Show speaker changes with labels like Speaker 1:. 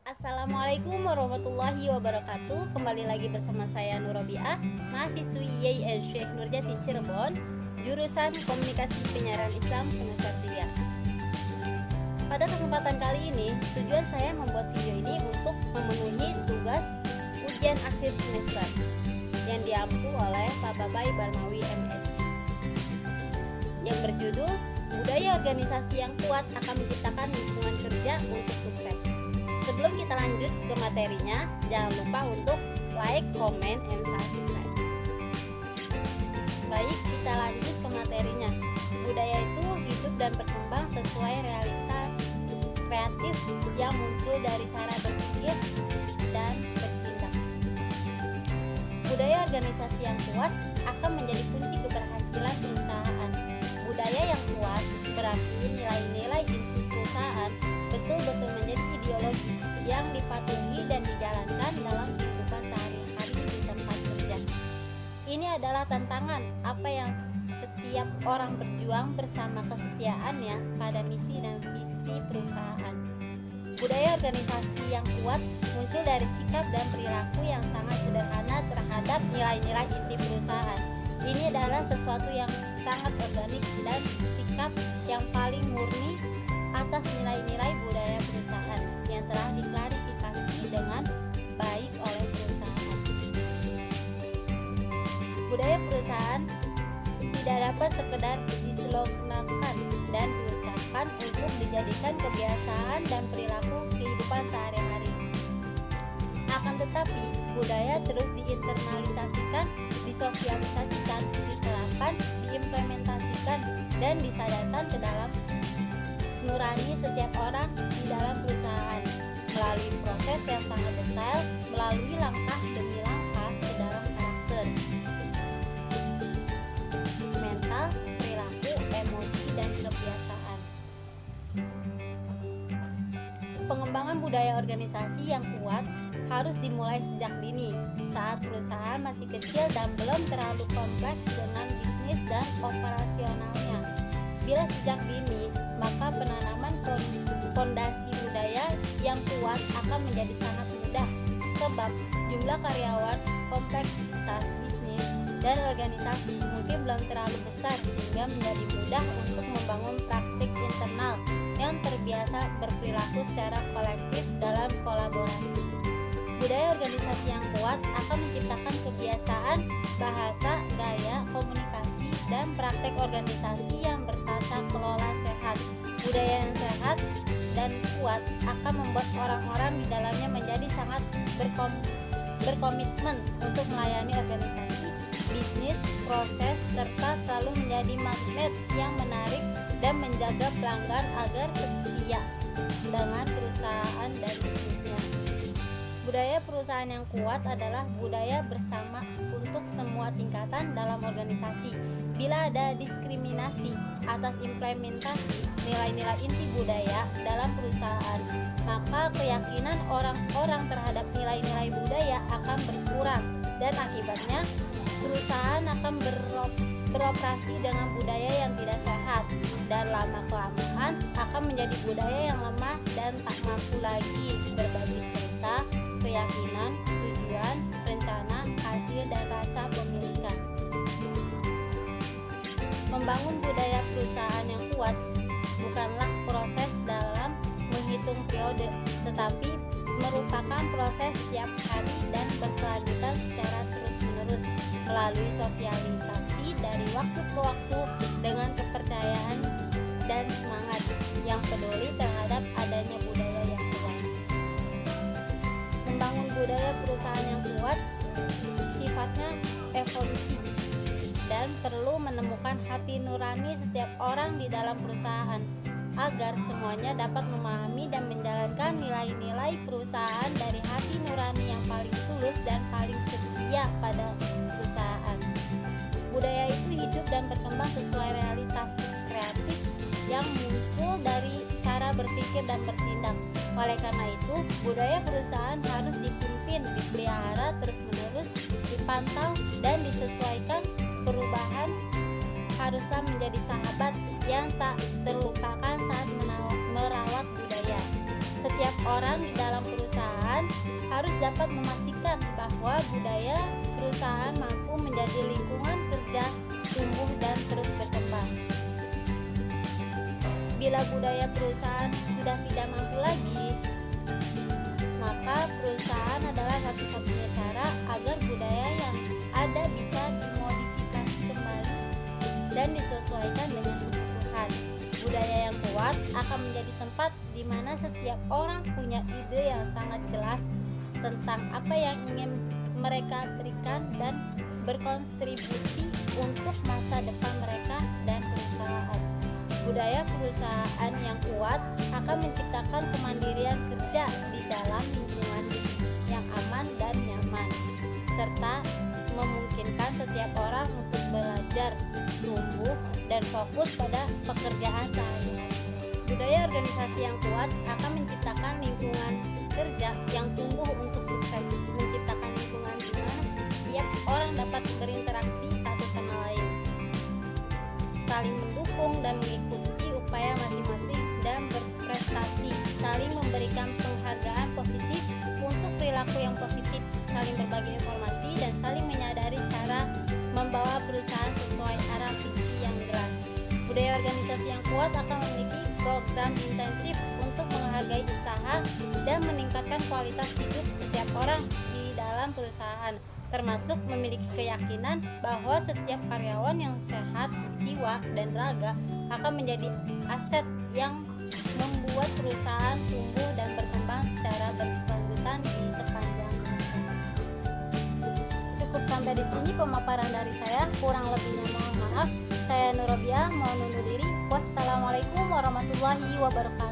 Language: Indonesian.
Speaker 1: Assalamualaikum warahmatullahi wabarakatuh. Kembali lagi bersama saya Nur Robiah, mahasiswi YIN Syekh Nurjati Cirebon, jurusan Komunikasi Penyiaran Islam semester 3. Pada kesempatan kali ini, tujuan saya membuat video ini untuk memenuhi tugas ujian akhir semester yang diampu oleh Pak Babai Barmawi MSc yang berjudul Budaya Organisasi yang Kuat akan Menciptakan Lingkungan Kerja untuk Sukses. Sebelum kita lanjut ke materinya, jangan lupa untuk like, comment, and subscribe. Baik, kita lanjut ke materinya. Budaya itu hidup dan berkembang sesuai realitas kreatif yang muncul dari cara berpikir dan bertindak. Budaya organisasi yang kuat akan menjadi kunci keberhasilan perusahaan. Budaya yang kuat berarti nilai-nilai inti perusahaan betul-betul menjadi ideologi yang dipatuhi dan dijalankan dalam kehidupan sehari-hari di tempat kerja. Ini adalah tantangan apa yang setiap orang berjuang bersama kesetiaannya pada misi dan visi perusahaan. Budaya organisasi yang kuat muncul dari sikap dan perilaku yang sangat sederhana terhadap nilai-nilai inti perusahaan. Ini adalah sesuatu yang sangat organik dan sikap yang paling murni atas nilai-nilai budaya perusahaan yang telah diklarifikasi dengan baik oleh perusahaan. Budaya perusahaan tidak dapat sekedar dislogankan dan diucapkan untuk dijadikan kebiasaan dan perilaku kehidupan sehari-hari. Akan tetapi, budaya terus diinternalisasikan, disosialisasikan, diterapkan, diimplementasikan, dan disadarkan ke dalam nurani setiap orang di dalam perusahaan melalui proses yang sangat detail, melalui langkah demi langkah ke dalam karakter, mental, perilaku, emosi, dan kebiasaan. Pengembangan budaya organisasi yang kuat harus dimulai sejak dini, saat perusahaan masih kecil dan belum terlalu kompleks dengan bisnis dan operasionalnya. Bila sejak dini, maka penanaman fondasi budaya yang kuat akan menjadi sangat mudah, sebab jumlah karyawan, kompleksitas bisnis, dan organisasi mungkin belum terlalu besar sehingga menjadi mudah untuk membangun praktik internal yang terbiasa berperilaku secara kolektif dalam kolaborasi. Budaya organisasi yang kuat akan menciptakan kebiasaan, bahasa, gaya, komunikasi, dan praktek organisasi yang bertata kelola sehat. Budaya yang sehat dan kuat akan membuat orang-orang di dalamnya menjadi sangat berkomitmen untuk melayani organisasi, bisnis, proses, serta selalu menjadi magnet yang menarik dan menjaga pelanggan agar setia dengan perusahaan dan bisnisnya. Budaya perusahaan yang kuat adalah budaya bersama untuk semua tingkatan dalam organisasi. Bila ada diskriminasi atas implementasi nilai-nilai inti budaya dalam perusahaan, maka keyakinan orang-orang terhadap nilai-nilai budaya akan berkurang dan akibatnya perusahaan akan beroperasi dengan budaya yang tidak sehat dan lama-kelamaan akan menjadi budaya yang lemah dan tak mampu lagi berbagi cerita, keyakinan, tujuan, rencana, hasil, dan rasa pemilikan. Membangun budaya perusahaan yang kuat bukanlah proses dalam menghitung periode, tetapi merupakan proses setiap hari dan berkelanjutan secara terus-menerus melalui sosialisasi dari waktu ke waktu dengan kepercayaan dan semangat yang peduli terhadap adanya budaya yang kuat. Membangun budaya perusahaan yang kuat sifatnya evolusi dan perlu menemukan hati nurani setiap orang di dalam perusahaan agar semuanya dapat memahami dan menjalankan nilai-nilai perusahaan dari hati nurani yang paling tulus dan paling setia pada perusahaan. Budaya itu hidup dan berkembang sesuai realitas kreatif yang muncul dari cara berpikir dan bertindak. Oleh karena itu, budaya perusahaan harus dipimpin, dipelihara terus-menerus, dipantau, dan disesuaikan. Perubahan haruslah menjadi sahabat yang tak terlupakan saat merawat budaya. Setiap orang di dalam perusahaan harus dapat memastikan bahwa budaya perusahaan mampu menjadi lingkungan kerja tumbuh dan terus berkembang. Bila budaya perusahaan sudah tidak mampu lagi, maka perusahaan adalah satu-satunya cara agar budaya yang ada bisa dimodifikasi kembali dan disesuaikan dengan kebutuhan. Budaya yang kuat akan menjadi tempat di mana setiap orang punya ide yang sangat jelas tentang apa yang ingin mereka berikan dan berkontribusi untuk masa depan mereka dan perusahaan. Budaya perusahaan yang kuat akan menciptakan kemandirian kerja di dalam lingkungan yang aman dan nyaman, serta memungkinkan setiap orang untuk belajar, tumbuh, dan fokus pada pekerjaan sehari-hari. Budaya organisasi yang kuat akan menciptakan lingkungan kerja yang tumbuh untuk sukses, menciptakan lingkungan di mana setiap orang dapat berinteraksi satu sama lain, saling mendukung dan mengikuti upaya masing-masing dan berprestasi, saling memberikan penghargaan positif untuk perilaku yang positif, saling berbagi informasi, dan saling menyadari cara membawa perusahaan sesuai arah visi yang jelas. Budaya organisasi yang kuat akan memiliki program intensif untuk menghargai usaha dan meningkatkan kualitas hidup setiap orang di dalam perusahaan, termasuk memiliki keyakinan bahwa setiap karyawan yang sehat jiwa dan raga akan menjadi aset yang membuat perusahaan tumbuh dan berkembang secara berkelanjutan di sepanjang masa. Cukup sampai di sini pemaparan dari saya, kurang lebihnya mohon maaf. Saya Nur Robiah, mohon undur diri. Wassalamualaikum warahmatullahi wabarakatuh.